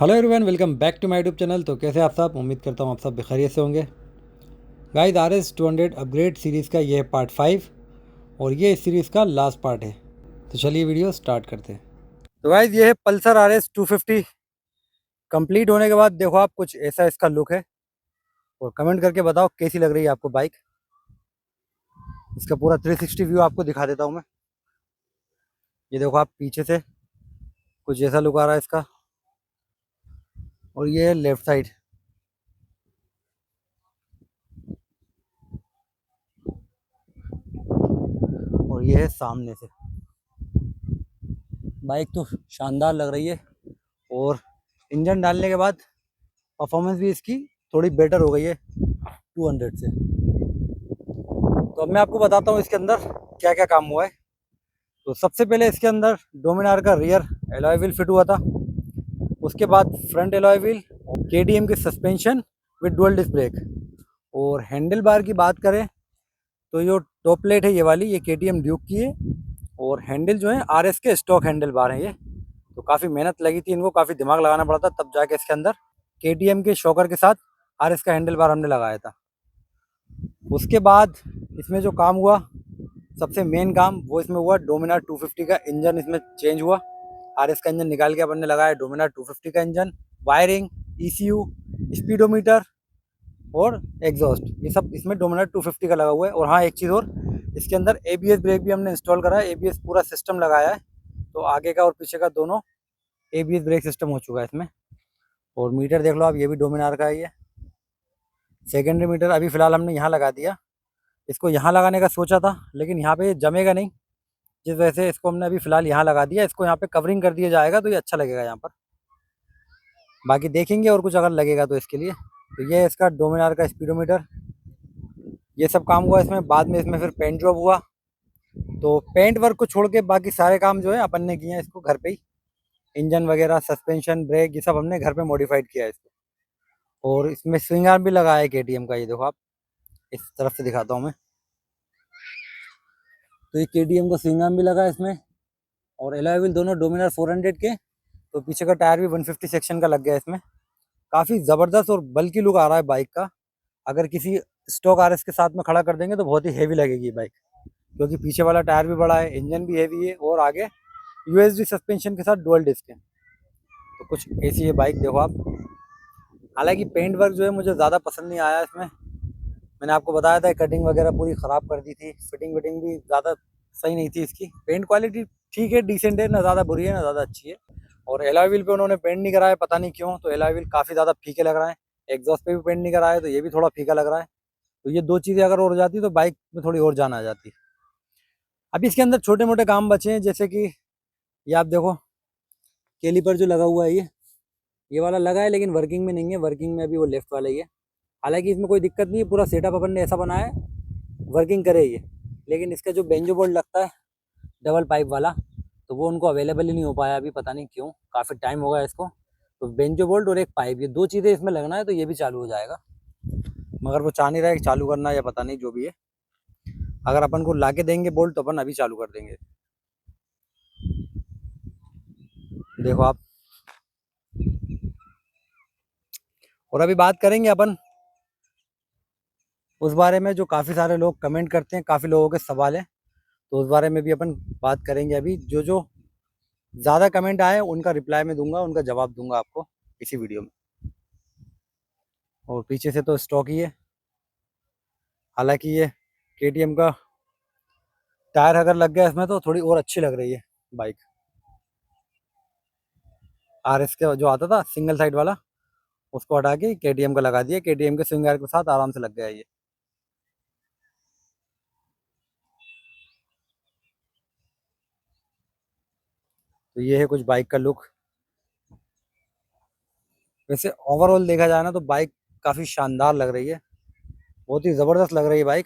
Hello everyone, welcome back to my YouTube channel. तो कैसे आप सब? उम्मीद करता हूँ आप सब खैरियत से होंगे। गाइस, RS 200 अपग्रेड सीरीज़ का ये है पार्ट 5 और ये इस सीरीज़ का लास्ट पार्ट है। तो चलिए वीडियो स्टार्ट करते हैं। तो गाइस, ये है पल्सर RS 250 कंप्लीट होने के बाद देखो आप, कुछ ऐसा इसका लुक है। और कमेंट करके बताओ कैसी लग रही है आपको बाइक। इसका पूरा 360 व्यू आपको दिखा देता हूँ मैं। ये देखो आप, पीछे से कुछ ऐसा लुक आ रहा है इसका। और ये है लेफ्ट साइड। और ये है सामने से। बाइक तो शानदार लग रही है। और इंजन डालने के बाद परफॉर्मेंस भी इसकी थोड़ी बेटर हो गई है 200 से। तो अब मैं आपको बताता हूँ इसके अंदर क्या क्या काम हुआ है। तो सबसे पहले इसके अंदर डोमिनार का रियर एलॉय व्हील फिट हुआ था। उसके बाद फ्रंट एलॉय व्हील, KTM की suspension with dual disc brake. और हैंडल बार की बात करें तो जो टॉप प्लेट है ये वाली, ये KTM ड्यूक की है। और हैंडल जो है RS के स्टॉक हैंडल बार हैं ये। तो काफ़ी मेहनत लगी थी इनको, काफ़ी दिमाग लगाना पड़ा था, तब जाके इसके अंदर KTM के शॉकर के साथ RS का हैंडल बार हमने लगाया था। उसके बाद इसमें जो काम हुआ, सबसे मेन काम वो इसमें हुआ, डोमिनार 250 का इंजन इसमें चेंज हुआ। RS का इंजन निकाल के अपन ने लगाया डोमिनार 250 का इंजन। वायरिंग, ECU, स्पीडोमीटर और एग्जॉस्ट, ये सब इसमें डोमिनार 250 का लगा हुआ है। और हाँ, एक चीज़ और, इसके अंदर ABS ब्रेक भी हमने इंस्टॉल करा है। ABS पूरा सिस्टम लगाया है, तो आगे का और पीछे का दोनों ABS ब्रेक सिस्टम हो चुका है इसमें। और मीटर देख लो आप, ये भी डोमिनार का है ये। सेकेंडरी मीटर अभी फ़िलहाल हमने यहाँ लगा दिया। इसको यहाँ लगाने का सोचा था, लेकिन यहाँ पे जमेगा नहीं, जिस वजह से इसको हमने अभी फ़िलहाल यहाँ लगा दिया। इसको यहाँ पे कवरिंग कर दिया जाएगा तो ये अच्छा लगेगा यहाँ पर। बाकी देखेंगे और कुछ अगर लगेगा तो इसके लिए। तो ये है इसका डोमिनार का स्पीडोमीटर। ये सब काम हुआ इसमें। बाद में इसमें फिर पेंट जॉब हुआ। तो पेंट वर्क को छोड़ के बाकी सारे काम जो है अपन ने किए हैं इसको घर पे ही। इंजन वगैरह, सस्पेंशन, ब्रेक, ये सब हमने घर पे मॉडिफाइड किया है इसको। और इसमें स्विंग आर्म भी लगा है KTM का, ये देखो आप, इस तरफ से दिखाता हूँ मैं। तो ये KTM का स्विंग आर्म भी लगा है इसमें। और एलॉय व्हील दोनों डोमिनार 400 के। तो पीछे का टायर भी 150 सेक्शन का लग गया है इसमें। काफ़ी ज़बरदस्त और बल्कि लुक आ रहा है बाइक का। अगर किसी स्टॉक RS के साथ में खड़ा कर देंगे तो बहुत ही हैवी लगेगी बाइक, क्योंकि पीछे वाला टायर भी बड़ा है, इंजन भी हैवी है, और आगे USD सस्पेंशन के साथ डुअल डिस्क है। तो कुछ ऐसी है बाइक, देखो आप। हालांकि पेंट वर्क जो है मुझे ज़्यादा पसंद नहीं आया इसमें। मैंने आपको बताया था, कटिंग वगैरह पूरी ख़राब कर दी थी। फिटिंग विटिंग भी ज़्यादा सही नहीं थी इसकी। पेंट क्वालिटी ठीक है, डिसेंट है, ना ज़्यादा बुरी है ना ज़्यादा अच्छी है। और एलॉय व्हील पे उन्होंने पेंट नहीं कराया, पता नहीं क्यों। तो एलॉय व्हील काफ़ी ज़्यादा फीके लग रहा है। एग्जॉस्ट पे भी पेंट नहीं कराया, तो ये भी थोड़ा फीका लग रहा है। तो ये दो चीज़ें अगर और हो जाती तो बाइक में थोड़ी और जान आ जाती। अभी इसके अंदर छोटे मोटे काम बचे हैं, जैसे कि ये आप देखो, कैलिपर जो लगा हुआ है ये वाला लगा है, लेकिन वर्किंग में नहीं है। वर्किंग में अभी वो लेफ्ट वाला ही है। हालांकि इसमें कोई दिक्कत नहीं है, पूरा सेटअप अपन ने ऐसा बनाया है वर्किंग करे ये। लेकिन इसका जो बेंजो बोल्ट लगता है डबल पाइप वाला, तो वो उनको अवेलेबल ही नहीं हो पाया अभी, पता नहीं क्यों, काफ़ी टाइम हो गया इसको। तो बेंजो बोल्ट और एक पाइप, ये दो चीज़ें इसमें लगना है, तो ये भी चालू हो जाएगा। मगर वो चाह नहीं रहा है कि चालू करना, या पता नहीं जो भी है। अगर अपन को ला के देंगे बोल्ट तो अपन अभी चालू कर देंगे। देखो आप। और अभी बात करेंगे अपन उस बारे में जो काफ़ी सारे लोग कमेंट करते हैं, काफ़ी लोगों के सवाल हैं। तो उस बारे में भी अपन बात करेंगे। अभी जो जो ज़्यादा कमेंट आए उनका रिप्लाई मैं दूंगा, उनका जवाब दूंगा आपको इसी वीडियो में। और पीछे से तो स्टॉक ही है। हालांकि ये KTM का टायर अगर लग गया इसमें तो थोड़ी और अच्छी लग रही है बाइक। RS के जो आता था सिंगल साइड वाला, उसको हटा के KTM का लगा दिया। KTM के स्विंग आर्म के साथ आराम से लग गया ये। तो ये है कुछ बाइक का लुक। वैसे ओवरऑल देखा जाए ना तो बाइक काफ़ी शानदार लग रही है, बहुत ही ज़बरदस्त लग रही है बाइक।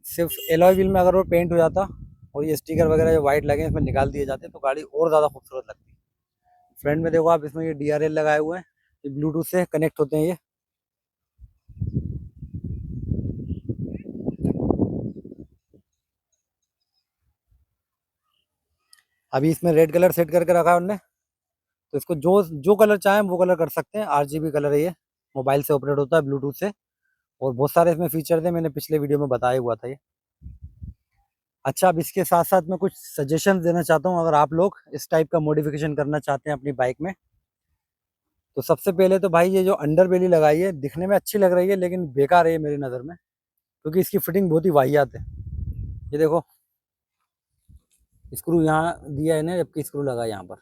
सिर्फ एलॉय व्हील में अगर वो पेंट हो जाता और ये स्टिकर वगैरह जो वाइट लगे इसमें निकाल दिए जाते तो गाड़ी और ज़्यादा खूबसूरत लगती। फ्रंट में देखो आप, इसमें ये DRL लगाए हुए हैं, ये ब्लूटूथ से कनेक्ट होते हैं ये। अभी इसमें रेड कलर सेट करके रखा है उनने। तो इसको जो जो कलर चाहें वो कलर कर सकते हैं। RGB कलर है ये, मोबाइल से ऑपरेट होता है ब्लूटूथ से, और बहुत सारे इसमें फीचर थे, मैंने पिछले वीडियो में बताया हुआ था ये। अच्छा, अब इसके साथ साथ मैं कुछ सजेशन देना चाहता हूँ, अगर आप लोग इस टाइप का मॉडिफिकेशन करना चाहते हैं अपनी बाइक में, तो सबसे पहले तो भाई ये जो अंडर बेली लगाई है दिखने में अच्छी लग रही है, लेकिन बेकार है मेरी नज़र में, क्योंकि इसकी फिटिंग बहुत ही वाहियात है। ये देखो स्क्रू यहाँ दिया है ना, जबकि स्क्रू लगा है यहाँ पर,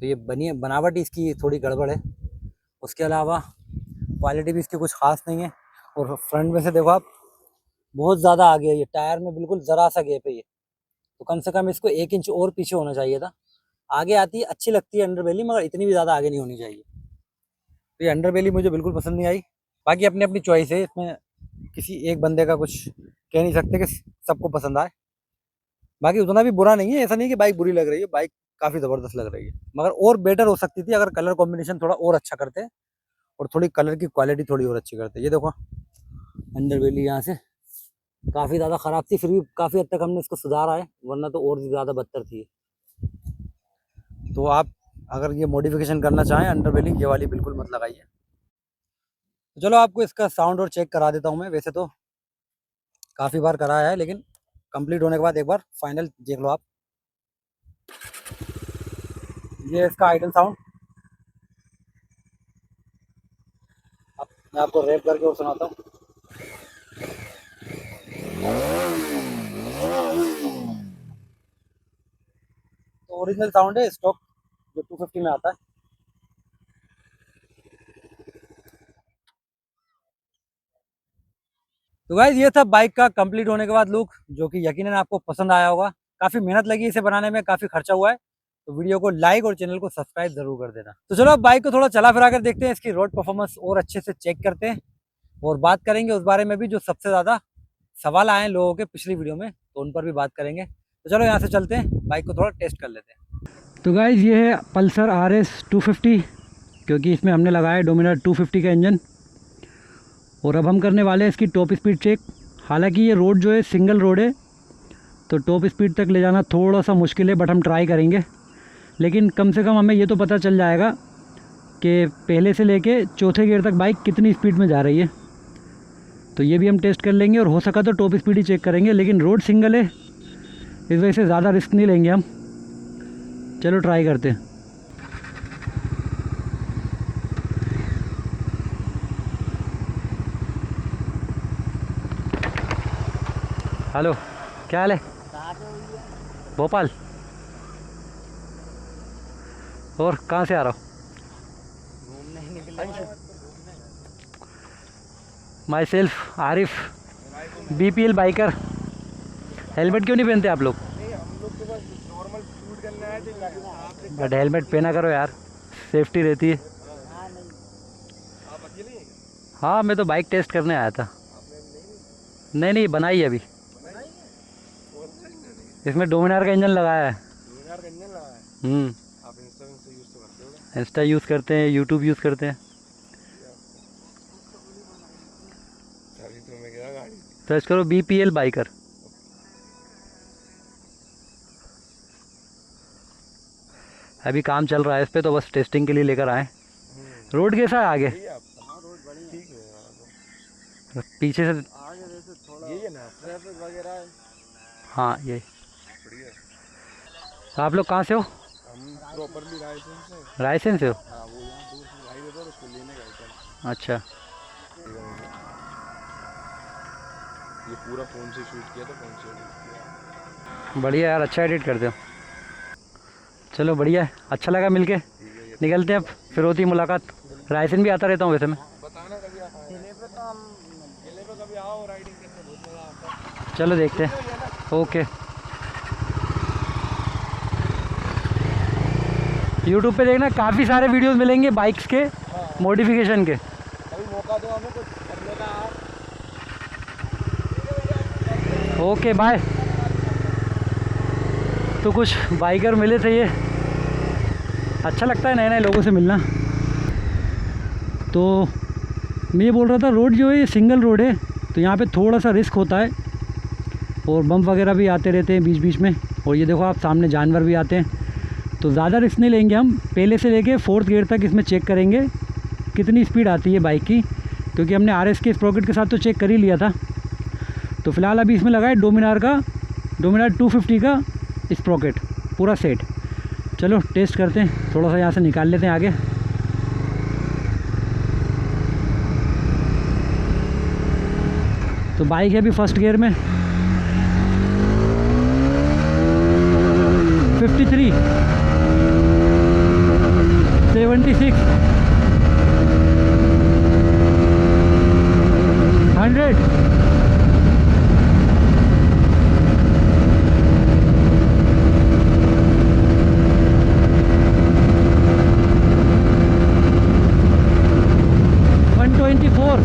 तो ये बनावट इसकी थोड़ी गड़बड़ है। उसके अलावा क्वालिटी भी इसकी कुछ खास नहीं है। और फ्रंट में से देखो आप, बहुत ज़्यादा आगे है ये, टायर में बिल्कुल ज़रा सा गैप है ये, तो कम से कम इसको 1 इंच और पीछे होना चाहिए था। आगे आती है, अच्छी लगती है अंडर बेली, मगर इतनी भी ज़्यादा आगे नहीं होनी चाहिए। तो ये अंडर बेली मुझे बिल्कुल पसंद नहीं आई। बाकी अपनी अपनी चॉइस है, इसमें किसी एक बंदे का कुछ कह नहीं सकते कि सबको पसंद आए। बाकी उतना भी बुरा नहीं है, ऐसा नहीं कि बाइक बुरी लग रही है, बाइक काफ़ी ज़बरदस्त लग रही है, मगर और बेटर हो सकती थी अगर कलर कॉम्बिनेशन थोड़ा और अच्छा करते और थोड़ी कलर की क्वालिटी थोड़ी और अच्छी करते। ये देखो अंडर बेली यहाँ से काफ़ी ज़्यादा ख़राब थी, फिर भी काफ़ी हद तक हमने इसको सुधारा है, वरना तो और भी ज़्यादा बदतर थी। तो आप अगर ये मॉडिफिकेशन करना चाहें अंडर बेली, ये वाली बिल्कुल मत लगाइए। तो चलो आपको इसका साउंड और चेक करा देता हूँ मैं। वैसे तो काफ़ी बार कराया है, लेकिन कंप्लीट होने के बाद एक बार फाइनल देख लो आप। ये इसका आइडल साउंड, अब मैं आपको रैप करके और सुनाता हूँ। तो ओरिजिनल साउंड है स्टॉक जो 250 में आता है। तो गाइस ये था बाइक का कंप्लीट होने के बाद लुक, जो कि यकीनन आपको पसंद आया होगा। काफ़ी मेहनत लगी इसे बनाने में, काफ़ी खर्चा हुआ है, तो वीडियो को लाइक और चैनल को सब्सक्राइब जरूर कर देना। तो चलो अब बाइक को थोड़ा चला फिरा कर देखते हैं, इसकी रोड परफॉर्मेंस और अच्छे से चेक करते हैं, और बात करेंगे उस बारे में भी जो सबसे ज़्यादा सवाल आए हैं लोगों के पिछली वीडियो में, तो उन पर भी बात करेंगे। तो चलो यहाँ से चलते हैं, बाइक को थोड़ा टेस्ट कर लेते हैं। तो गाइस ये है पल्सर RS 250, क्योंकि इसमें हमने लगाया है डोमिनार 250 का इंजन, और अब हम करने वाले हैं इसकी टॉप स्पीड चेक। हालांकि ये रोड जो है सिंगल रोड है, तो टॉप स्पीड तक ले जाना थोड़ा सा मुश्किल है, बट हम ट्राई करेंगे। लेकिन कम से कम हमें ये तो पता चल जाएगा कि पहले से लेके चौथे गियर तक बाइक कितनी स्पीड में जा रही है, तो ये भी हम टेस्ट कर लेंगे। और हो सका तो टॉप स्पीड ही चेक करेंगे, लेकिन रोड सिंगल है, इस वजह से ज़्यादा रिस्क नहीं लेंगे हम। चलो ट्राई करते हैं। हेलो, क्या हाल है? भोपाल। और कहाँ से आ रहा हो? घूमने निकले। My self Arif, BPL biker. Helmet क्यों नहीं पहनते आप लोग? बट हेलमेट पहना करो यार, सेफ्टी रहती है। हाँ, मैं तो बाइक टेस्ट करने आया था। नहीं बनाई है अभी। इसमें डोमिनार का इंजन लगाया है। आप इंस्टा यूज़ करते हैं, यूट्यूब यूज़ करते हैं। सर्च करो BPL बाइकर। अभी काम चल रहा है इस पे, तो बस टेस्टिंग के लिए लेकर आए। रोड कैसा है आगे? पीछे से ये है ना, ट्रैफिक वगैरह है। हाँ ये। तो आप लोग कहाँ से हो? हम प्रॉपरली रायसेन से हो? हाँ, वो यहाँ दूर से हाईवे पर उसको लेने गए थे। अच्छा। ये पूरा फ़ोन से शूट किया था, फ़ोन से एडिट किया। बढ़िया यार, अच्छा एडिट करते हो। चलो बढ़िया है, अच्छा लगा मिलके। निकलते हैं अब, फिर होती मुलाकात। रायसेन भी आता रहता हूँ वैसे मैं। बताना कभी आओ, राइडिंग करने बहुत मज़ा आता है। चलो देखते हैं। ओके। यूट्यूब पे देखना, काफ़ी सारे वीडियोस मिलेंगे बाइक्स के मॉडिफिकेशन के। कभी मौका दो हमें कुछ करने का यार। Okay bye. तो कुछ बाइकर मिले थे, ये अच्छा लगता है नए नए लोगों से मिलना। तो मैं ये बोल रहा था, रोड जो है ये सिंगल रोड है, तो यहाँ पे थोड़ा सा रिस्क होता है, और बम्प वगैरह भी आते रहते हैं बीच बीच में। और ये देखो आप, सामने जानवर भी आते हैं, तो ज़्यादा रिस्क नहीं लेंगे हम, पहले से लेके 4th गियर तक इसमें चेक करेंगे कितनी स्पीड आती है बाइक की, क्योंकि हमने RS के स्प्रॉकेट के साथ तो चेक कर ही लिया था। तो फ़िलहाल अभी इसमें लगा है डोमिनार 250 का स्प्रॉकेट पूरा सेट। चलो टेस्ट करते हैं, थोड़ा सा यहाँ से निकाल लेते हैं आगे। तो बाइक है अभी फर्स्ट गियर में, 53, 76, 100, 124,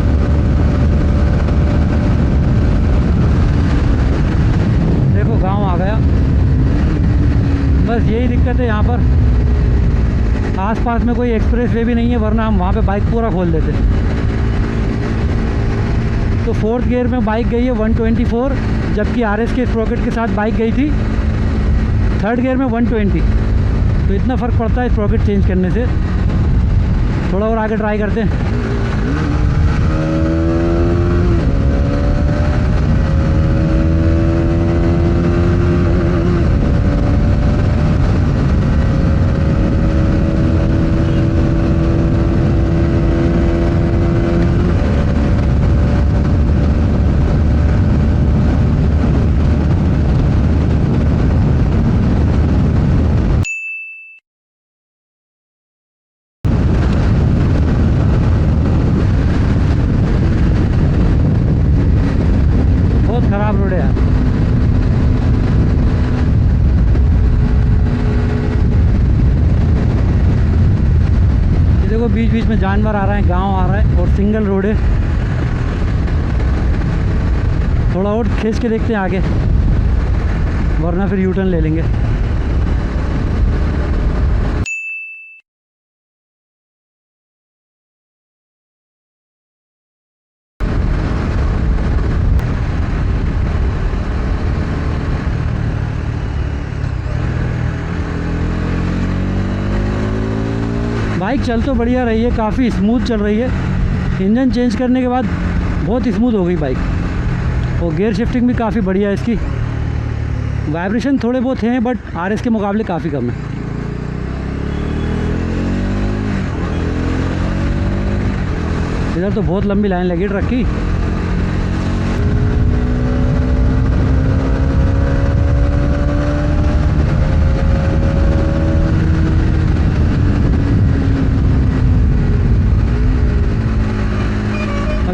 देखो गांव आ गया। बस यही दिक्कत है यहाँ पर, आसपास में कोई एक्सप्रेस वे भी नहीं है, वरना हम वहाँ पे बाइक पूरा खोल देते। तो 4th गियर में बाइक गई है 124, जबकि RS के स्प्रॉकेट के साथ बाइक गई थी 3rd गियर में 120। तो इतना फ़र्क पड़ता है स्प्रॉकेट चेंज करने से। थोड़ा और आगे ट्राई करते हैं। ख़राब रोड है यार। ये देखो बीच बीच में जानवर आ रहे हैं, गांव आ रहा है और सिंगल रोड है। थोड़ा और खींच के देखते हैं आगे, वरना फिर U-टर्न ले लेंगे। बाइक चल तो बढ़िया रही है, काफ़ी स्मूथ चल रही है। इंजन चेंज करने के बाद बहुत स्मूथ हो गई बाइक, और गियर शिफ्टिंग भी काफ़ी बढ़िया है इसकी। वाइब्रेशन थोड़े बहुत हैं, बट RS के मुकाबले काफ़ी कम है। इधर तो बहुत लंबी लाइन लगी ट्रक की।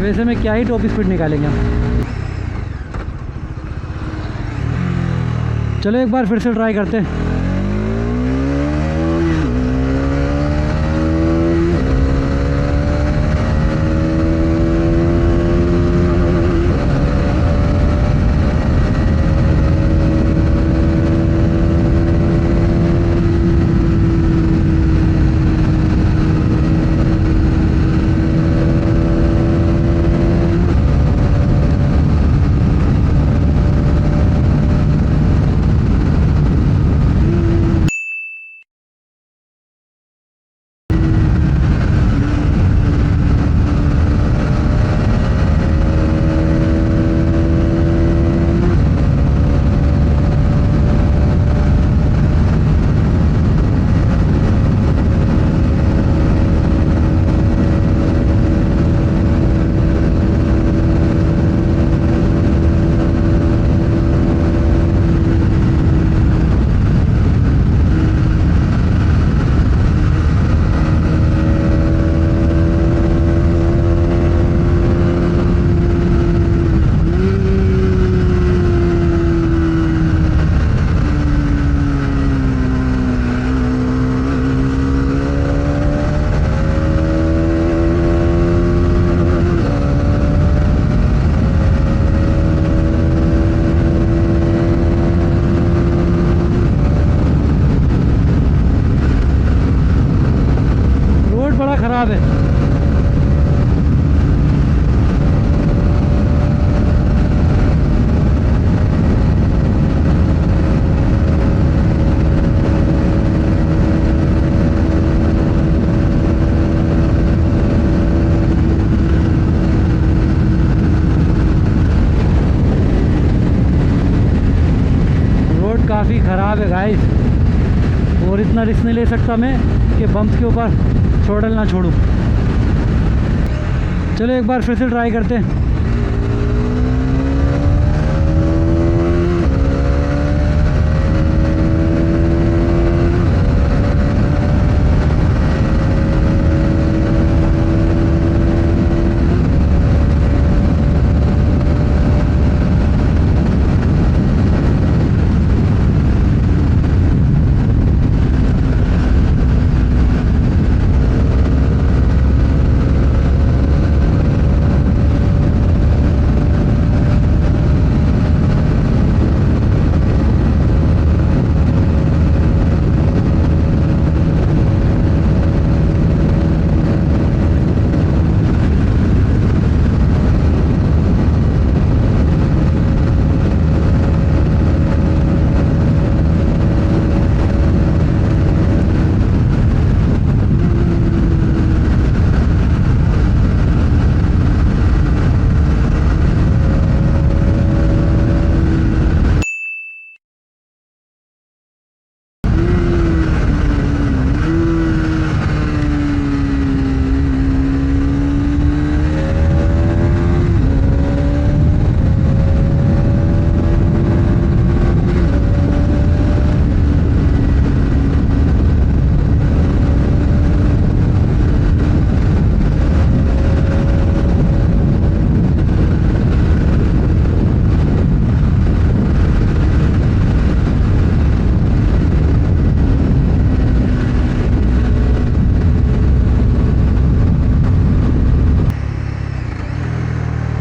वैसे में क्या ही टॉप स्पीड निकालेंगे हम। चलो एक बार फिर से ट्राई करते हैं। ख़राब है। ख़राब है गाइस, और इतना रिस्क नहीं ले सकता मैं कि बम्प्स के ऊपर थ्रोटल ना छोड़ूं। चलो एक बार फिर से ट्राई करते हैं।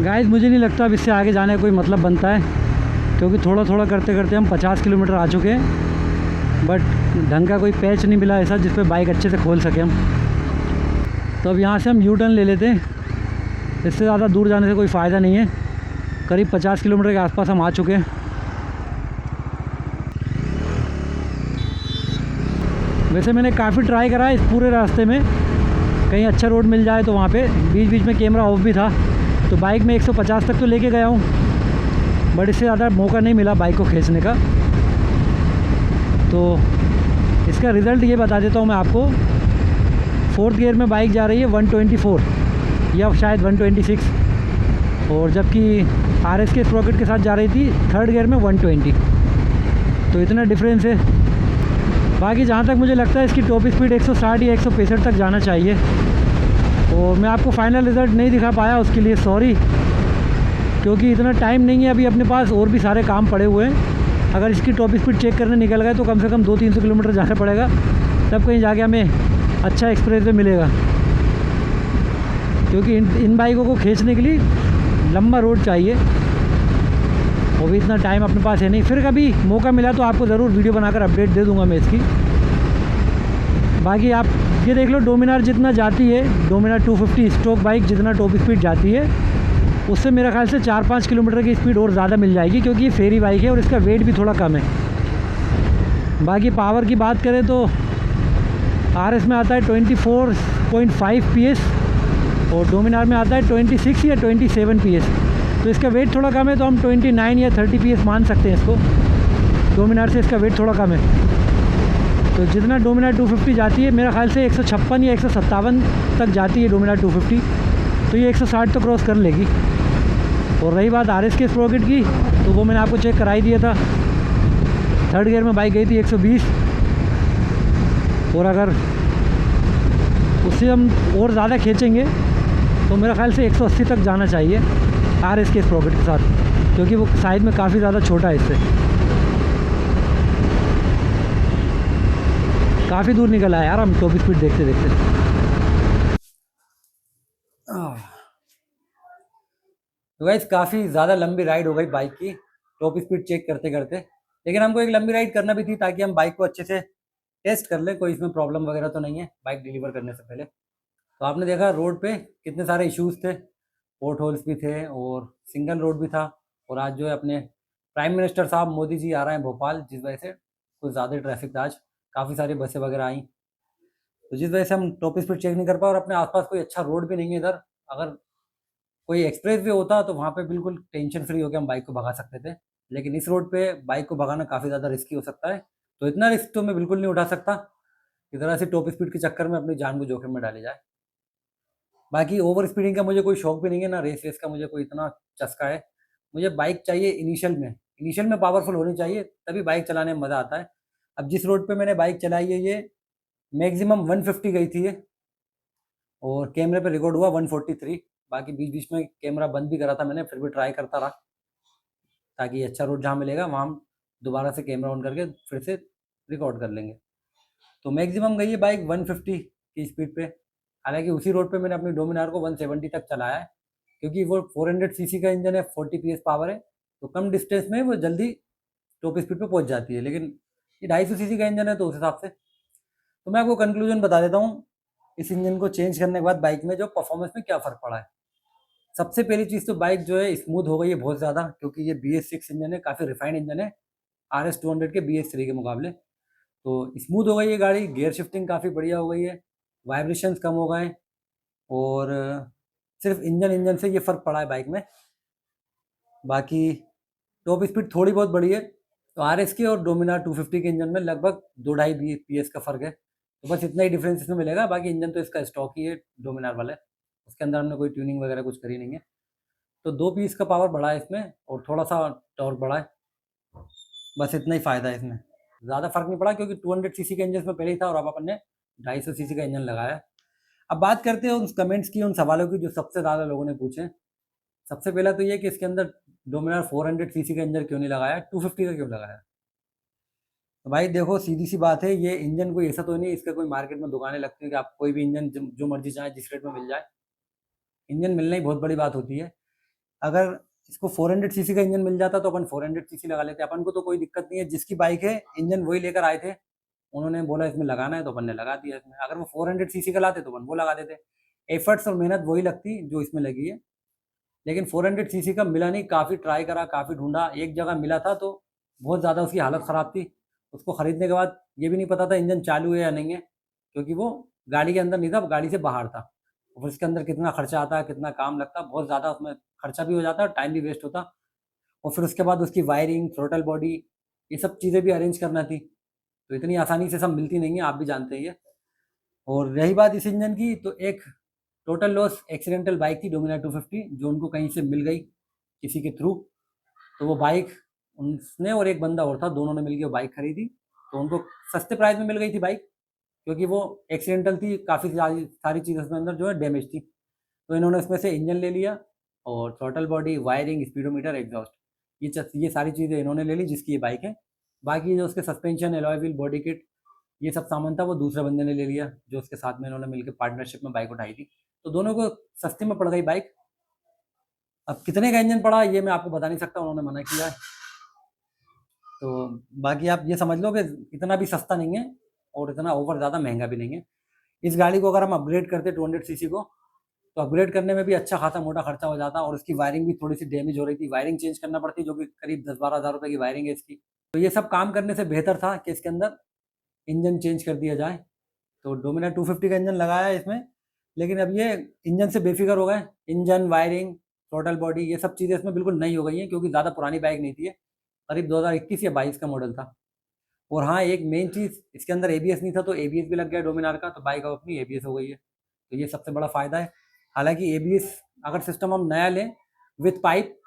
गाइस मुझे नहीं लगता अब इससे आगे जाने का कोई मतलब बनता है, क्योंकि थोड़ा थोड़ा करते करते हम 50 किलोमीटर आ चुके हैं, बट ढंग का कोई पैच नहीं मिला ऐसा जिस पे बाइक अच्छे से खोल सके हम। तो अब यहाँ से हम यू टर्न ले लेते हैं, इससे ज़्यादा दूर जाने से कोई फ़ायदा नहीं है। करीब 50 किलोमीटर के आसपास हम आ चुके हैं। वैसे मैंने काफ़ी ट्राई करा है इस पूरे रास्ते में, कहीं अच्छा रोड मिल जाए तो वहाँ पे बीच बीच में कैमरा ऑफ भी था, तो बाइक में 150 तक तो लेके गया हूँ, बट इससे ज़्यादा मौका नहीं मिला बाइक को खींचने का। तो इसका रिज़ल्ट ये बता देता हूँ मैं आपको। 4th गियर में बाइक जा रही है 124 या शायद 126, और जबकि RS के स्प्रॉकेट के साथ जा रही थी 3rd गियर में 120। तो इतना डिफरेंस है। बाकी जहाँ तक मुझे लगता है इसकी टॉप स्पीड 160 या 165 तक जाना चाहिए। और मैं आपको फाइनल रिज़ल्ट नहीं दिखा पाया, उसके लिए सॉरी, क्योंकि इतना टाइम नहीं है अभी अपने पास, और भी सारे काम पड़े हुए हैं। अगर इसकी टॉप स्पीड चेक करने निकल गए तो कम से कम 200-300 किलोमीटर जाना पड़ेगा, तब कहीं जाके हमें अच्छा एक्सप्रेस वे मिलेगा। क्योंकि इन बाइकों को खींचने के लिए लंबा रोड चाहिए, वो भी इतना टाइम अपने पास है नहीं। फिर कभी मौका मिला तो आपको ज़रूर वीडियो बनाकर अपडेट दे दूँगा मैं इसकी। बाकी आप ये देख लो, डोमिनार जितना जाती है, डोमिनार 250 स्टॉक बाइक जितना टॉप स्पीड जाती है, उससे मेरा ख्याल से 4-5 किलोमीटर की स्पीड और ज़्यादा मिल जाएगी, क्योंकि ये फेरी बाइक है और इसका वेट भी थोड़ा कम है। बाकी पावर की बात करें तो RS में आता है 24.5 PS और डोमिनार में आता है 26 या 27 PS। तो इसका वेट थोड़ा कम है, तो हम 29 या 30 PS मान सकते हैं इसको। डोमिनार से इसका वेट थोड़ा कम है। तो जितना डोमिनार 250 जाती है, मेरा ख्याल से 156 या 157 तक जाती है डोमिनार 250, तो ये 160 तो क्रॉस कर लेगी। और रही बात RS के स्प्रॉकेट की, तो वो मैंने आपको चेक कराई दिया था। 3rd गियर में बाइक गई थी 120, और अगर उससे हम और ज़्यादा खींचेंगे तो मेरा ख्याल से 180 तक जाना चाहिए RS के स्प्रॉकेट के साथ, क्योंकि वो साइज़ में काफ़ी ज़्यादा छोटा है इससे। काफ़ी दूर निकल आया यार हम टॉप स्पीड देखते देखते। तो गाइस काफ़ी ज़्यादा लंबी राइड हो गई बाइक की टॉप स्पीड चेक करते करते, लेकिन हमको एक लंबी राइड करना भी थी ताकि हम बाइक को अच्छे से टेस्ट कर लें, कोई इसमें प्रॉब्लम वगैरह तो नहीं है बाइक डिलीवर करने से पहले। तो आपने देखा रोड पे कितने सारे इश्यूज़ थे, पोर्ट होल्स भी थे और सिंगल रोड भी था। और आज जो है अपने प्राइम मिनिस्टर साहब मोदी जी आ रहे हैं भोपाल, जिस वजह से कुछ ज़्यादा ट्रैफिक था आज, काफ़ी सारी बसें वगैरह आई, तो जिस वजह से हम टॉप स्पीड चेक नहीं कर पाए। और अपने आसपास कोई अच्छा रोड भी नहीं है इधर। अगर कोई एक्सप्रेस वे होता तो वहाँ पे बिल्कुल टेंशन फ्री होकर हम बाइक को भगा सकते थे, लेकिन इस रोड पे बाइक को भगाना काफ़ी ज़्यादा रिस्की हो सकता है। तो इतना रिस्क तो मैं बिल्कुल नहीं उठा सकता कि ज़रा सी टॉप स्पीड के चक्कर में अपनी जान को जोखिम में डाली जाए। बाकी ओवर स्पीडिंग का मुझे कोई शौक भी नहीं है, ना रेस वेस का मुझे कोई इतना चस्का है। मुझे बाइक चाहिए इनिशियल में पावरफुल होनी चाहिए, तभी बाइक चलाने में मज़ा आता है। अब जिस रोड पे मैंने बाइक चलाई है ये मैक्सिमम 150 गई थी ये, और कैमरे पे रिकॉर्ड हुआ 143। बाकी बीच बीच में कैमरा बंद भी करा था मैंने, फिर भी ट्राई करता रहा ताकि अच्छा रोड जहाँ मिलेगा वहाँ हम दोबारा से कैमरा ऑन करके फिर से रिकॉर्ड कर लेंगे। तो मैक्सिमम गई है बाइक 150 की स्पीड पे। हालांकि उसी रोड पे मैंने अपनी डोमिनार को 170 तक चलाया है, क्योंकि वो 400 सीसी का इंजन है, 40 पीएस पावर है, तो कम डिस्टेंस में वो जल्दी टॉप स्पीड पे पहुंच जाती है। लेकिन ये 250 सीसी का इंजन है, तो उस हिसाब से तो मैं आपको कंक्लूजन बता देता हूँ इस इंजन को चेंज करने के बाद बाइक में जो परफॉर्मेंस में क्या फ़र्क पड़ा है। सबसे पहली चीज़ तो बाइक जो है स्मूथ हो गई है बहुत ज़्यादा, क्योंकि ये BS6 इंजन है, काफ़ी रिफाइंड इंजन है RS 200 के BS3 के मुकाबले। तो स्मूथ हो गई है गाड़ी, गियर शिफ्टिंग काफ़ी बढ़िया हो गई है, वाइब्रेशंस कम हो गए, और सिर्फ इंजन से ये फ़र्क पड़ा है बाइक में। बाकी टॉप स्पीड थोड़ी बहुत बढ़ी है, तो RS के और डोमिनार 250 के इंजन में लगभग 2-2.5 PS का फ़र्क है, तो बस इतना ही डिफरेंस इसमें मिलेगा। बाकी इंजन तो इसका स्टॉक ही है डोमिनार वाला, उसके अंदर हमने कोई ट्यूनिंग वगैरह कुछ करी नहीं है। तो 2 पीस का पावर बढ़ा है इसमें, और थोड़ा सा टॉर्क बढ़ा है, बस इतना ही फ़ायदा है इसमें। ज़्यादा फ़र्क नहीं पड़ा, क्योंकि 200 सीसी का इंजन इसमें पहले ही था और अब अपन ने 250 सीसी का इंजन लगाया है। अब बात करते हैं उन कमेंट्स की, उन सवालों की जो सबसे ज़्यादा लोगों ने पूछे। सबसे पहला तो ये कि इसके अंदर डोमिनार 400 सीसी का इंजन क्यों नहीं लगाया, 250 का क्यों लगाया। तो भाई देखो, सीधी सी बात है, ये इंजन कोई ऐसा तो नहीं इसका कोई मार्केट में दुकानें लगती हैं कि आप कोई भी इंजन जो मर्जी चाहे जिस रेट में मिल जाए। इंजन मिलना ही बहुत बड़ी बात होती है। अगर इसको 400 सीसी का इंजन मिल जाता तो अपन 400 सीसी लगा लेते, अपन को तो कोई दिक्कत नहीं है। जिसकी बाइक है इंजन वही लेकर आए थे, उन्होंने बोला इसमें लगाना है तो अपन ने लगा दिया इसमें। अगर वो 400 सीसी का लाते तो अपन वो लगा देते, एफर्ट्स और मेहनत वही लगती जो इसमें लगी है। लेकिन 400 सीसी का मिला नहीं, काफ़ी ट्राई करा, काफ़ी ढूंढा, एक जगह मिला था तो बहुत ज़्यादा उसकी हालत ख़राब थी। उसको ख़रीदने के बाद ये भी नहीं पता था इंजन चालू है या नहीं है, क्योंकि वो गाड़ी के अंदर नहीं था, गाड़ी से बाहर था। और उसके अंदर कितना खर्चा आता है, कितना काम लगता है, बहुत ज़्यादा उसमें खर्चा भी हो जाता है और टाइम भी वेस्ट होता। और फिर उसके बाद उसकी वायरिंग, थ्रोटल बॉडी, ये सब चीज़ें भी अरेंज करना थी, तो इतनी आसानी से सब मिलती नहीं है, आप भी जानते हैं ये। और रही बात इस इंजन की, तो एक टोटल लॉस एक्सीडेंटल बाइक थी डोमिनार 250, जो उनको कहीं से मिल गई किसी के थ्रू। तो वो बाइक उसने और एक बंदा और था, दोनों ने मिलकर वो बाइक खरीदी, तो उनको सस्ते प्राइस में मिल गई थी बाइक, क्योंकि वो एक्सीडेंटल थी, काफ़ी सारी चीज़ उसमें अंदर जो है डैमेज थी। तो इन्होंने उसमें से इंजन ले लिया, और throttle body, wiring, speedometer, exhaust, ये सारी चीज़ें इन्होंने ले ली जिसकी ये बाइक है। बाकी जो उसके suspension, alloy wheel, body kit, ये सब सामान था वो दूसरे बंदे ने ले लिया, जो उसके साथ में इन्होंने मिलकर पार्टनरशिप में बाइक उठाई थी। तो दोनों को सस्ते में पड़ गई बाइक। अब कितने का इंजन पड़ा ये मैं आपको बता नहीं सकता, उन्होंने मना किया है। तो बाकी आप ये समझ लो कि इतना भी सस्ता नहीं है और इतना ओवर ज़्यादा महंगा भी नहीं है। इस गाड़ी को अगर हम अपग्रेड करते 200 सीसी को, तो अपग्रेड करने में भी अच्छा खासा मोटा खर्चा हो जाता, और उसकी वायरिंग भी थोड़ी सी डैमेज हो रही थी, वायरिंग चेंज करना पड़ती, जो कि करीब 10-12 हज़ार रुपये की वायरिंग है इसकी। तो ये सब काम करने से बेहतर था कि इसके अंदर इंजन चेंज कर दिया जाए। तो डोमिनार 250 का इंजन लगाया है इसमें, लेकिन अब ये इंजन से बेफिक्र हो गए। इंजन, वायरिंग, टोटल बॉडी, ये सब चीज़ें इसमें बिल्कुल नई हो गई हैं, क्योंकि ज़्यादा पुरानी बाइक नहीं थी, करीब 2021 या 22 का मॉडल था। और हाँ, एक मेन चीज़, इसके अंदर ABS नहीं था, तो ABS भी लग गया डोमिनार का, तो बाइक अब अपनी ABS हो गई है, तो ये सबसे बड़ा फ़ायदा है। हालांकि ABS अगर सिस्टम हम नया लें विथ पाइप,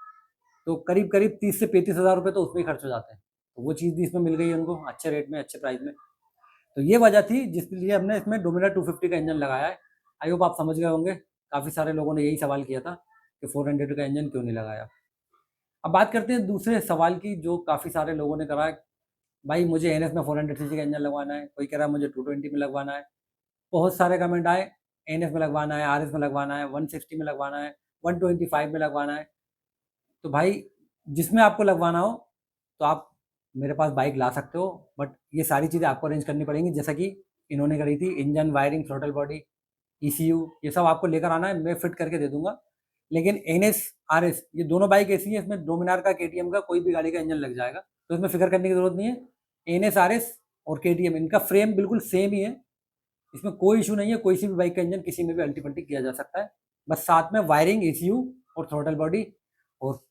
तो करीब करीब 30 से 35 हज़ार रुपये तो उसमें ही खर्च हो जाते हैं। तो वो चीज़ भी इसमें मिल गई है उनको अच्छे रेट में, अच्छे प्राइस में। तो ये वजह थी जिसके लिए हमने इसमें डोमिनार 250 का इंजन लगाया है। आई होप आप समझ गए होंगे। काफ़ी सारे लोगों ने यही सवाल किया था कि 400 का इंजन क्यों नहीं लगाया। अब बात करते हैं दूसरे सवाल की, जो काफ़ी सारे लोगों ने करा। भाई मुझे NS में 400 सीसी का इंजन लगवाना है, कोई कह रहा है मुझे 220 में लगवाना है। बहुत सारे कमेंट आए, NS में लगवाना है, RS में लगवाना है, 160 में लगवाना है, 125 में लगवाना है। तो भाई जिसमें आपको लगवाना हो तो आप मेरे पास बाइक ला सकते हो, बट ये सारी चीज़ें आपको अरेंज करनी पड़ेंगी, जैसा कि इन्होंने करी थी। Engine, wiring, throttle body, ECU, ये सब आपको लेकर आना है, मैं फिट करके दे दूंगा। लेकिन NS, RS, ये दोनों बाइक ऐसी है, इसमें डोमिनार का, KTM का, कोई भी गाड़ी का इंजन लग जाएगा, तो इसमें फिक्र करने की जरूरत नहीं है। NS, RS और KTM, इनका फ्रेम बिल्कुल सेम ही है, इसमें कोई इशू नहीं है। कोई सी भी बाइक का इंजन किसी में भी अल्टी पल्टी किया जा सकता है, बस साथ में वायरिंग, ECU और थ्रोटल बॉडी और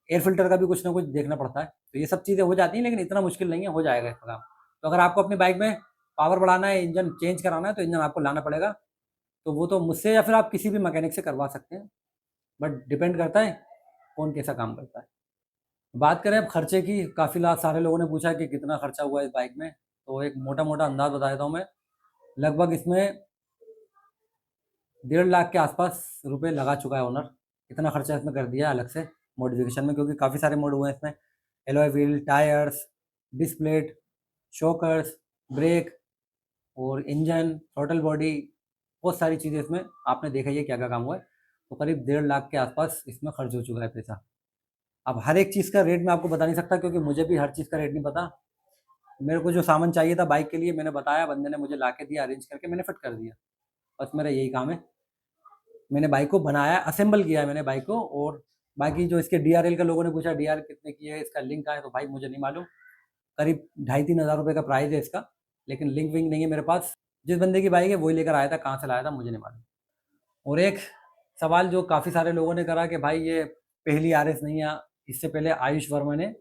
एयर फिल्टर का भी कुछ ना कुछ देखना पड़ता है। तो ये सब चीज़ें हो जाती हैं, लेकिन इतना मुश्किल नहीं है, हो जाएगा इसका काम। तो अगर आपको अपनी बाइक में पावर बढ़ाना है, इंजन चेंज कराना है, तो इंजन आपको लाना पड़ेगा। तो वो तो मुझसे या फिर आप किसी भी मैकेनिक से करवा सकते हैं, बट डिपेंड करता है कौन कैसा काम करता है। बात करें अब खर्चे की, काफ़ी सारे लोगों ने पूछा कि कितना खर्चा हुआ इस बाइक में, तो एक मोटा-मोटा अंदाज़ बता देता हूँ मैं। लगभग इसमें 1.5 लाख के आसपास रुपए लगा चुका है ओनर। इतना खर्चा इसमें कर दिया है अलग से मॉडिफिकेशन में, क्योंकि काफ़ी सारे मोड हुए हैं इसमें। Alloy wheel, tyres, disc plate, shockers, brake और इंजन, थ्रॉटल बॉडी, बहुत सारी चीज़ें इसमें आपने देखा ही है क्या-क्या काम हुआ है। तो करीब 1.5 लाख के आसपास इसमें खर्च हो चुका है पैसा। अब हर एक चीज़ का रेट मैं आपको बता नहीं सकता, क्योंकि मुझे भी हर चीज़ का रेट नहीं पता। मेरे को जो सामान चाहिए था बाइक के लिए मैंने बताया, बंदे ने मुझे ला के दिया, अरेंज करके मैंने फिट कर दिया। बस मेरा यही काम है। मैंने बाइक को बनाया, असेंबल किया है मैंने बाइक को। और बाकी जो इसके डीआरएल का लोगों ने पूछा डीआर कितने की है, इसका लिंक कहाँ है, तो भाई मुझे नहीं मालूम। करीब 2,500-3 हज़ार रुपये का प्राइस है इसका, लेकिन लिंक विंक नहीं है मेरे पास। जिस बंदे की बाइक है वही लेकर आया था, कहाँ से लाया था मुझे नहीं मालूम। और एक सवाल जो काफ़ी सारे लोगों ने करा कि भाई ये पहली आरएस नहीं है, इससे पहले आयुष वर्मा ने,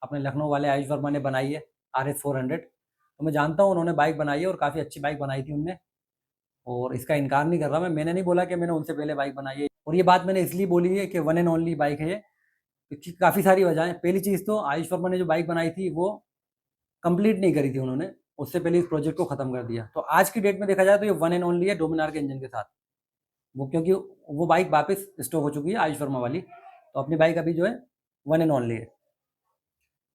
अपने लखनऊ वाले आयुष वर्मा ने बनाई है RS 400। तो मैं जानता हूँ उन्होंने बाइक बनाई है और काफ़ी अच्छी बाइक बनाई थी उनने, और इसका इनकार नहीं कर रहा मैं। मैंने नहीं बोला कि मैंने उनसे पहले बाइक बनाई है, और ये बात मैंने इसलिए बोली है कि वन एंड ओनली बाइक है ये, क्योंकि काफ़ी सारी वजहें। पहली चीज़ तो आयुष वर्मा ने जो बाइक बनाई थी वो कंप्लीट नहीं करी थी उन्होंने, उससे पहले इस प्रोजेक्ट को ख़त्म कर दिया। तो आज की डेट में देखा जाए तो ये वन एंड ओनली है डोमिनार के इंजन के साथ। वो क्योंकि वो बाइक वापस स्टॉक हो चुकी है आयुष वर्मा वाली, तो अपनी बाइक अभी जो है वन एंड ओनली है।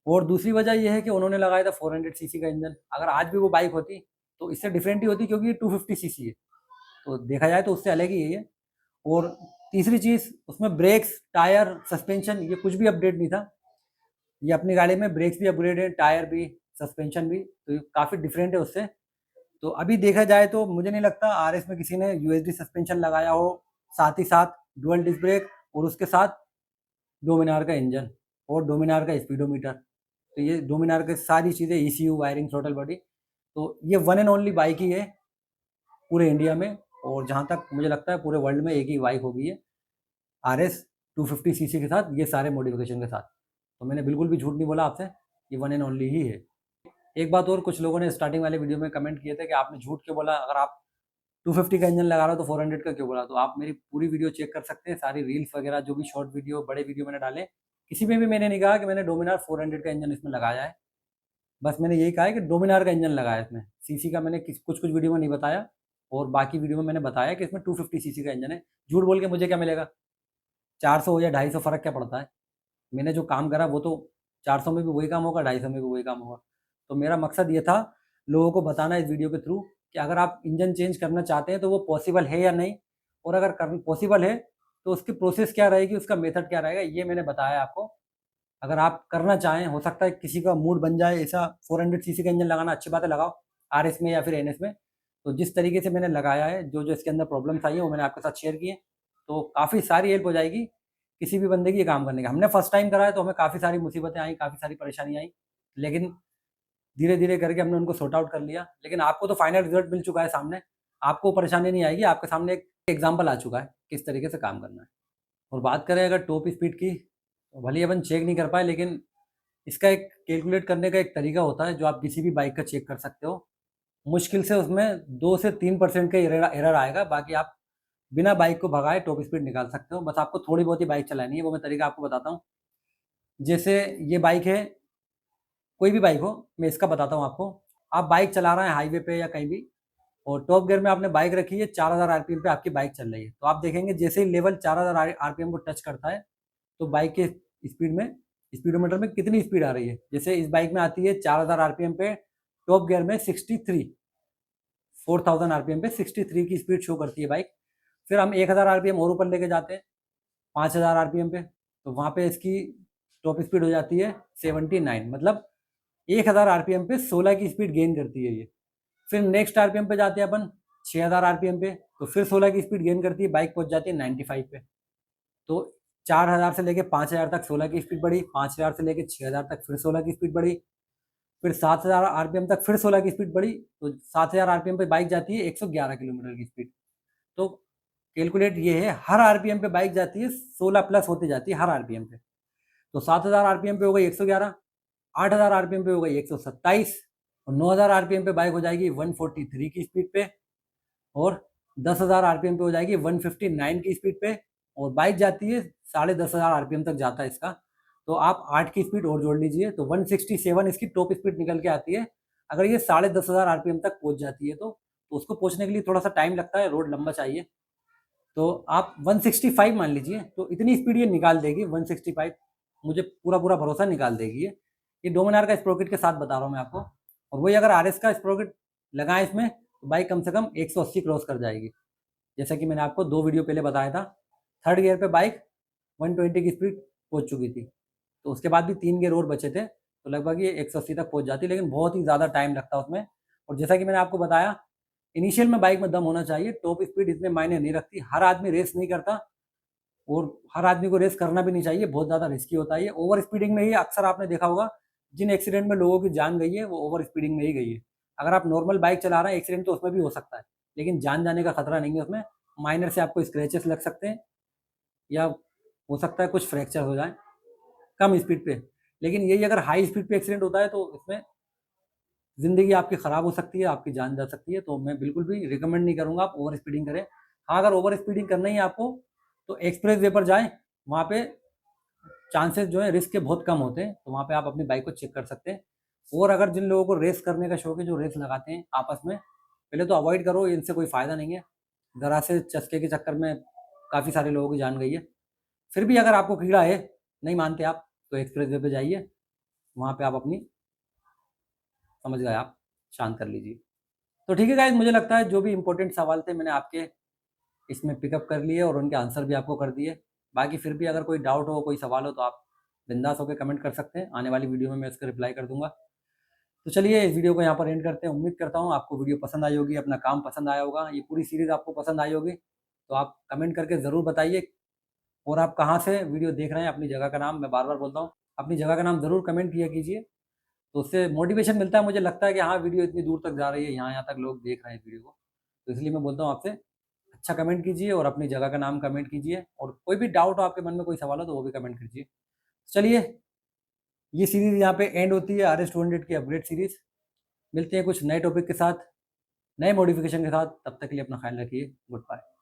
और दूसरी वजह ये है कि उन्होंने लगाया था 400 सीसी का इंजन। अगर आज भी वो बाइक होती तो इससे डिफरेंट ही होती, क्योंकि ये 250 सीसी है, तो देखा जाए तो उससे अलग ही है ये। और तीसरी चीज़, उसमें ब्रेक्स, टायर, सस्पेंशन, ये कुछ भी अपडेट नहीं था। ये अपनी गाड़ी में ब्रेक्स भी अपग्रेड है, टायर भी, सस्पेंशन भी, तो ये काफ़ी डिफरेंट है उससे। तो अभी देखा जाए तो मुझे नहीं लगता आरएस में किसी ने यूएसडी सस्पेंशन लगाया हो, साथ ही साथ डुअल डिस्क ब्रेक, और उसके साथ डोमिनार का इंजन और डोमिनार का स्पीडोमीटर। तो ये डोमिनार के सारी चीज़ें, ECU, वायरिंग, थ्रॉटल बॉडी, तो ये वन एंड ओनली बाइक ही है पूरे इंडिया में। और जहाँ तक मुझे लगता है पूरे वर्ल्ड में एक ही बाइक होगी ये, RS 250 सीसी के साथ, ये सारे मॉडिफिकेशन के साथ। तो मैंने बिल्कुल भी झूठ नहीं बोला आपसे, ये वन एंड ओनली ही है। एक बात और, कुछ लोगों ने स्टार्टिंग वाले वीडियो में कमेंट किए थे कि आपने झूठ क्यों बोला, अगर आप 250 का इंजन लगा रहा हो तो 400 का क्यों बोला। तो आप मेरी पूरी वीडियो चेक कर सकते हैं, सारी रील्स वगैरह जो भी शॉर्ट वीडियो, बड़े वीडियो मैंने डाले, किसी में भी मैंने नहीं कहा कि मैंने डोमिनार 400 का इंजन इसमें लगाया है। बस मैंने यही कहा है कि डोमिनार का इंजन लगाया है इसमें। सीसी का मैंने कुछ कुछ वीडियो में नहीं बताया, और बाकी वीडियो में मैंने बताया कि इसमें 250 सीसी का इंजन है। झूठ बोल के मुझे क्या मिलेगा, 400 हो या 250 फ़र्क क्या पड़ता है। मैंने जो काम करा वो तो 400 में भी वही काम होगा, 250 में भी वही काम होगा। तो मेरा मकसद ये था लोगों को बताना इस वीडियो के थ्रू कि अगर आप इंजन चेंज करना चाहते हैं तो वो पॉसिबल है या नहीं, और अगर पॉसिबल है तो उसकी प्रोसेस क्या रहेगी, उसका मेथड क्या रहेगा, ये मैंने बताया आपको। अगर आप करना चाहें, हो सकता है किसी का मूड बन जाए ऐसा 400 सीसी का इंजन लगाना, अच्छी बात है, लगाओ RS में या फिर NS में। तो जिस तरीके से मैंने लगाया है, जो जो इसके अंदर प्रॉब्लम्स आई हैं वो मैंने आपके साथ शेयर किए, तो काफ़ी सारी हेल्प हो जाएगी किसी भी बंदे की ये काम करने का। हमने फर्स्ट टाइम करा है तो हमें काफ़ी सारी मुसीबतें आई, काफ़ी सारी परेशानी आई, लेकिन धीरे धीरे करके हमने उनको सॉर्ट आउट कर लिया। लेकिन आपको तो फाइनल रिजल्ट मिल चुका है सामने, आपको परेशानी नहीं आएगी, आपके सामने एक एग्जाम्पल आ चुका है किस तरीके से काम करना है। और बात करें अगर टॉप स्पीड की, तो भले ही अपन चेक नहीं कर पाए, लेकिन इसका एक कैलकुलेट करने का एक तरीका होता है जो आप किसी भी बाइक का चेक कर सकते हो। मुश्किल से उसमें 2 से 3% का एरर आएगा, बाकी आप बिना बाइक को भगाए टॉप स्पीड निकाल सकते हो। बस आपको थोड़ी बहुत ही बाइक चलानी है, वो मैं तरीका आपको बताता हूँ। जैसे ये बाइक है, कोई भी बाइक हो, मैं इसका बताता हूँ आपको। आप बाइक चला रहे हैं हाईवे पे या कहीं भी, और टॉप गियर में आपने बाइक रखी है, 4000 आरपीएम पे आपकी बाइक चल रही है, तो आप देखेंगे जैसे ही लेवल 4000 आरपीएम को टच करता है तो बाइक के स्पीड में, स्पीडोमीटर में कितनी स्पीड आ रही है। जैसे इस बाइक में आती है 4000 आरपीएम पे, टॉप गियर में 63, 4000 आरपीएम पे 63 की स्पीड शो करती है बाइक। फिर हम 1000 आरपीएम और ऊपर लेके जाते हैं 5000 आरपीएम पे, तो वहाँ पे इसकी टॉप स्पीड हो जाती है 79, मतलब 1000 आरपीएम पे 16 की स्पीड गेन करती है ये। फिर नेक्स्ट आरपीएम पे जाते हैं अपन 6000 आरपीएम पे, तो फिर 16 की स्पीड गेन करती है, बाइक पहुंच जाती है 95 पे। तो 4000 से लेके 5000 तक 16 की स्पीड बढ़ी, 5000 से लेके 6000 तक फिर 16 की स्पीड बढ़ी, फिर 7000 आरपीएम तक फिर 16 की स्पीड बढ़ी, तो 7000 आरपीएम पे बाइक जाती है 111 किलोमीटर की स्पीड। तो कैलकुलेट ये है, हर आरपीएम पे बाइक जाती है 16 प्लस होती जाती है हर आरपीएम पे। तो 7000 आरपीएम पे हो गई 111, 8000 आरपीएम पे हो गई 127 और 9000 आरपीएम पे बाइक हो जाएगी 143 की स्पीड पे और 10,000 आरपीएम पे हो जाएगी 159 की स्पीड पे और बाइक जाती है 10,500 आरपीएम तक जाता है इसका। तो आप 8 की स्पीड और जोड़ लीजिए तो 167 इसकी टॉप स्पीड निकल के आती है। अगर ये 10,500 आरपीएम तक पहुंच जाती है तो उसको पहुंचने के लिए थोड़ा सा टाइम लगता है, रोड लंबा चाहिए। तो आप 165 मान लीजिए, तो इतनी स्पीड ये निकाल देगी 165, मुझे पूरा पूरा भरोसा निकाल देगी ये डोमिनार का स्प्रोकेट के साथ बता रहा हूँ मैं आपको। और वही अगर आरएस का स्प्रोकेट लगाएं इसमें तो बाइक कम से कम 180 क्रॉस कर जाएगी, जैसा कि मैंने आपको 2 वीडियो पहले बताया था। थर्ड गियर पे बाइक 120 की स्पीड पहुंच चुकी थी, तो उसके बाद भी 3 गियर और बचे थे, तो लगभग ये 180 तक पहुंच जाती, लेकिन बहुत ही ज़्यादा टाइम लगता उसमें। और जैसा कि मैंने आपको बताया, इनिशियल में बाइक में दम होना चाहिए, टॉप स्पीड इसमें मायने नहीं रखती। हर आदमी रेस नहीं करता और हर आदमी को रेस करना भी नहीं चाहिए, बहुत ज़्यादा रिस्की होता है ये। ओवर स्पीडिंग में ही अक्सर आपने देखा होगा जिन एक्सीडेंट में लोगों की जान गई है वो ओवर स्पीडिंग में ही गई है। अगर आप नॉर्मल बाइक चला रहे हैं, एक्सीडेंट तो उसमें भी हो सकता है, लेकिन जान जाने का खतरा नहीं है उसमें। माइनर से आपको स्क्रैचेस लग सकते हैं या हो सकता है कुछ फ्रैक्चर हो जाए कम स्पीड पे, लेकिन यही अगर हाई स्पीड पे एक्सीडेंट होता है तो इसमें ज़िंदगी आपकी ख़राब हो सकती है, आपकी जान जा सकती है। तो मैं बिल्कुल भी रिकमेंड नहीं करूँगा आप ओवर स्पीडिंग करें। हाँ, अगर ओवर स्पीडिंग करना ही है आपको तो एक्सप्रेस वे पर जाएँ, वहाँ पे चांसेस जो है रिस्क के बहुत कम होते हैं, तो वहाँ पे आप अपनी बाइक को चेक कर सकते हैं। और अगर जिन लोगों को रेस करने का शौक है, जो रेस लगाते हैं आपस में, पहले तो अवॉइड करो, इनसे कोई फ़ायदा नहीं है। ज़रा से चस्के के चक्कर में काफ़ी सारे लोगों की जान गई है। फिर भी अगर आपको कीड़ा है, नहीं मानते आप, तो एक्सप्रेस वे पे जाइए, वहाँ पे आप अपनी, समझ गए आप, शांत कर लीजिए। तो ठीक है गाइस, मुझे लगता है जो भी इंपॉर्टेंट सवाल थे मैंने आपके इसमें पिकअप कर लिए और उनके आंसर भी आपको कर दिए। बाकी फिर भी अगर कोई डाउट हो, कोई सवाल हो, तो आप बिंदास होकर कमेंट कर सकते हैं। आने वाली वीडियो में मैं इसका रिप्लाई कर दूंगा। तो चलिए इस वीडियो को यहाँ पर एंड करते हैं। उम्मीद करता हूँ आपको वीडियो पसंद आई होगी, अपना काम पसंद आया होगा, ये पूरी सीरीज़ आपको पसंद आई होगी। तो आप कमेंट करके ज़रूर बताइए और आप कहाँ से वीडियो देख रहे हैं, अपनी जगह का नाम, मैं बार बार बोलता हूँ, अपनी जगह का नाम ज़रूर कमेंट किया कीजिए। तो उससे मोटिवेशन मिलता है, मुझे लगता है कि हाँ वीडियो इतनी दूर तक जा रही है, यहाँ तक लोग देख रहे हैं वीडियो को। तो इसलिए मैं बोलता हूँ आपसे, अच्छा कमेंट कीजिए और अपनी जगह का नाम कमेंट कीजिए, और कोई भी डाउट हो आपके मन में, कोई सवाल हो, तो वो भी कमेंट कीजिए। चलिए ये सीरीज़ यहाँ पे एंड होती है, RS 200 की अपग्रेड सीरीज़। मिलते हैं कुछ नए टॉपिक के साथ, नए मॉडिफिकेशन के साथ। तब तक के लिए अपना ख्याल रखिए। Good bye.